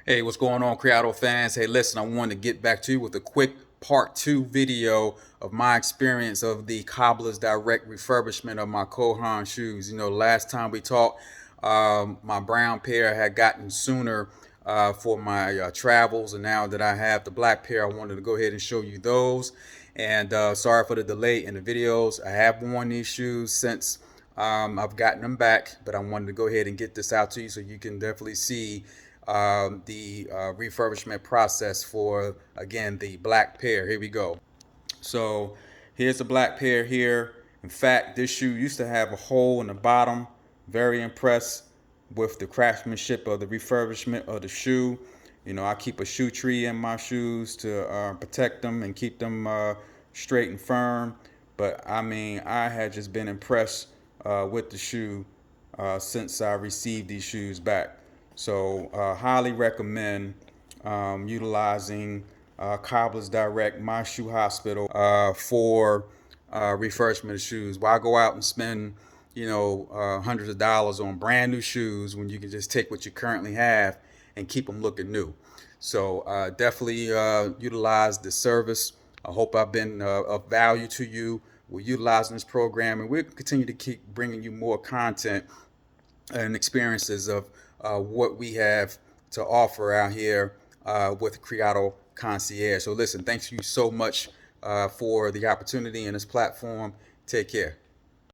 Hey, what's going on, Criado fans? Hey, listen, I wanted to get back to you with a quick part 2 video of my experience of the Cobbler's Direct refurbishment of my Cole Haan shoes. You know, last time we talked, my brown pair had gotten sooner for my travels, and now that I have the black pair, I wanted to go ahead and show you those. And sorry for the delay in the videos. I have worn these shoes since I've gotten them back, but I wanted to go ahead and get this out to you so you can definitely see the refurbishment process for, again, the black pair. Here we go. So here's the black pair here. In fact, this shoe used to have a hole in the bottom. Very impressed with the craftsmanship of the refurbishment of the shoe. You know, I keep a shoe tree in my shoes to protect them and keep them straight and firm. But I mean, I had just been impressed with the shoe since I received these shoes back. So highly recommend utilizing Cobbler's Direct, My Shoe Hospital, for refurbishment of shoes. Why go out and spend, hundreds of dollars on brand new shoes when you can just take what you currently have and keep them looking new? So definitely utilize the service. I hope I've been of value to you. We're utilizing this program, and we'll continue to keep bringing you more content and experiences of what we have to offer out here with Criado Concierge. So listen, thanks you so much for the opportunity and this platform. Take care.